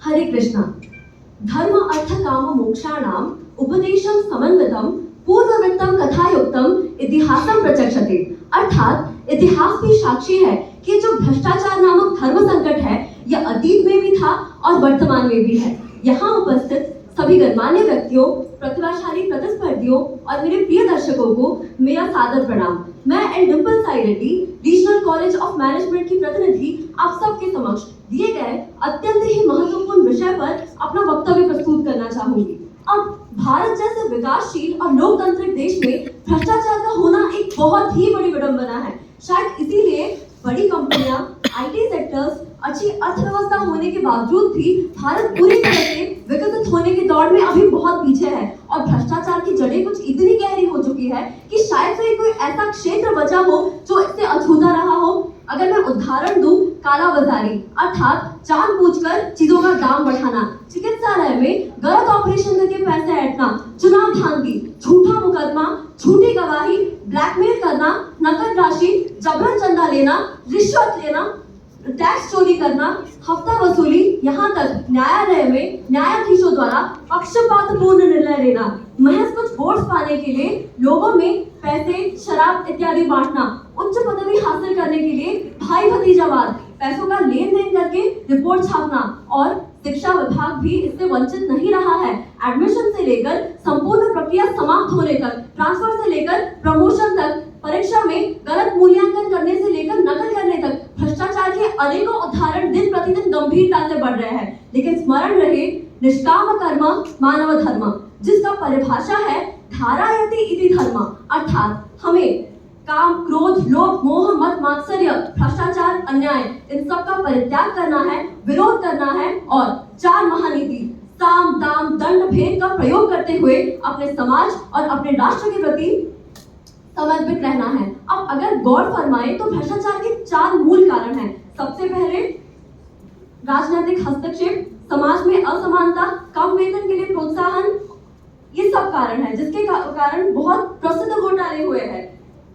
हरे कृष्णा। धर्म अर्थ काम मोक्षाणाम उपदेशम समन्वितम पूर्ववृत्तम कथायुक्तम इतिहासम प्रचक्षते। अर्थात इतिहास भी साक्षी है कि जो भ्रष्टाचार नामक धर्म संकट है यह अतीत में भी था और वर्तमान में भी है। यहाँ उपस्थित सभी गणमान्य व्यक्तियों, प्रतिभाशाली प्रतिस्पर्धियों और मेरे प्रिय दर्शकों को मेरा सादर प्रणाम। मैं L Dimple Sai Reddy, regional college of management की प्रतिनिधि आप सबके समक्ष दिए गए अत्यंत ही महत्वपूर्ण विषय पर अपना वक्तव्य प्रस्तुत करना चाहूंगी। अब भारत जैसे विकासशील और लोकतांत्रिक देश में भ्रष्टाचार का होना एक बहुत ही बड़ी विडंबना है। शायद इसीलिए बड़ी कंपनियां, आईटी सेक्टर्स, अच्छी अर्थव्यवस्था होने के बावजूद भी भारत पूरी तरह से विकसित होने की दौड़ में अभी बहुत पीछे है और भ्रष्टाचार की जड़ें कुछ इतनी गहरी हो चुकी है कि शायद से कोई ऐसा क्षेत्र बचा हो जो इससे अछूता रहा हो। अगर मैं उदाहरण दूं, कालाबाजारी अर्थात जानबूझकर चीजों का दाम बढ़ाना, चिकित्सालय में गलत ऑपरेशन करके पैसे ऐंठना, चुनाव धांधली, झूठा मुकदमा, झूठी गवाही, ब्लैकमेल करना, नकद राशि, जबरन चंदा लेना, रिश्वत लेना, टैक्स चोरी करना, हफ्ता वसूली, यहाँ तक न्यायालय में न्यायाधीशों द्वारा पक्षपातपूर्ण निर्णय लेना, महज कुछ वोट पाने के लिए लोगों में पैसे, शराब इत्यादि बांटना, उच्च पदवी हासिल करने के लिए भाई भतीजावाद, पैसों का लेन देन करके रिपोर्ट छापना और शिक्षा विभाग भी इससे वंचित नहीं रहा है। एडमिशन से लेकर संपूर्ण प्रक्रिया समाप्त होने तक, ट्रांसफर से लेकर प्रमोशन तक, परीक्षा में गलत मूल्यांकन करने से लेकर नकल करने तक भ्रष्टाचार के अनेकों उदाहरण दिन प्रतिदिन गंभीरता से बढ़ रहे हैं। लेकिन स्मरण रहे, निष्काम कर्म मानव धर्म, जिसका परिभाषा है धारयति इति धर्म। अर्थात हमें काम, क्रोध, लोभ, मोह, मद, मात्सर्य, भ्रष्टाचार, अन्याय इन सब का परित्याग करना है, विरोध करना है और चार महानीति साम, दाम, दंड, भेद का प्रयोग करते हुए अपने समाज और अपने राष्ट्र के प्रति समर्पित रहना है। अब अगर गौर फरमाएं तो भ्रष्टाचार के चार मूल कारण हैं। सबसे पहले राजनीतिक हस्तक्षेप, समाज में असमानता, कम वेतन के लिए प्रोत्साहन, ये सब कारण है जिसके कारण बहुत प्रसिद्ध घोटाले हुए हैं।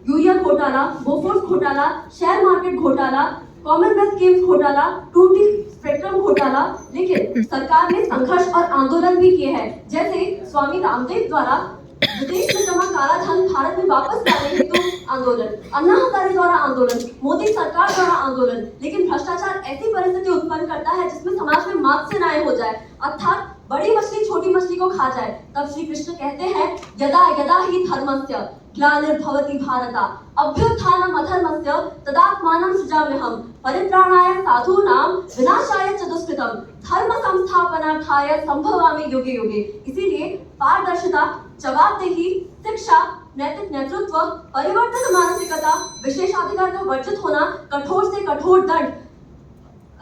यूरिया घोटाला, बोफोर्स घोटाला, शेयर मार्केट घोटाला, कॉमनवेल्थ गेम्स घोटाला, 2G स्पेक्ट्रम घोटाला। लेकिन सरकार ने संघर्ष और आंदोलन भी किए हैं, जैसे स्वामी रामदेव द्वारा विदेश में जमा काला धन भारत में वापस लाने हेतु आंदोलन, अन्ना हजारे द्वारा आंदोलन, मोदी सरकार द्वारा आंदोलन। लेकिन भ्रष्टाचार ऐसी परिस्थिति उत्पन्न करता है जिसमें समाज में मात से न्याय हो जाए, अर्थात बड़ी मछली छोटी मछली को खा जाए। तब श्री कृष्ण कहते हैं, यदा यदा ही धर्मस्य ग्लानिर्भवति भारत अभ्युत्थानम् अधर्मस्य तदात्मानं सृजाम्यहम् परित्राणाय साधूनां विनाशाय च दुष्कृतम् धर्म संस्थापनार्थाय संभवामि युगे युगे। इसीलिए पारदर्शिता, जवाबदेही, शिक्षा, नैतिक नेतृत्व, परिवर्तित मानसिकता, विशेषाधिकार का वर्जित होना, कठोर से कठोर दंड,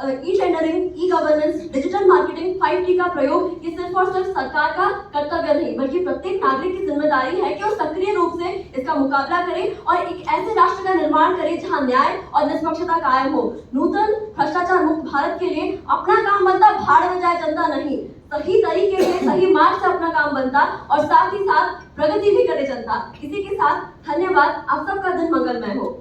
e tendering, e governance, digital marketing, 5T का प्रयोग, ये सिर्फ और सिर्फ सरकार का कर्तव्य नहीं बल्कि प्रत्येक नागरिक की जिम्मेदारी है कि वो सक्रिय रूप से इसका मुकाबला करे और एक ऐसे राष्ट्र का निर्माण करे जहां न्याय और निष्पक्षता कायम हो। नूतन भ्रष्टाचार मुक्त भारत के लिए अपना काम बनता भाड़ में जाए जनता नहीं, सही तरीके से सही मार्ग से अपना काम बनता और साथ ही साथ प्रगति भी करे जनता। इसी के साथ धन्यवाद। आप सबका दिन मंगलमय हो।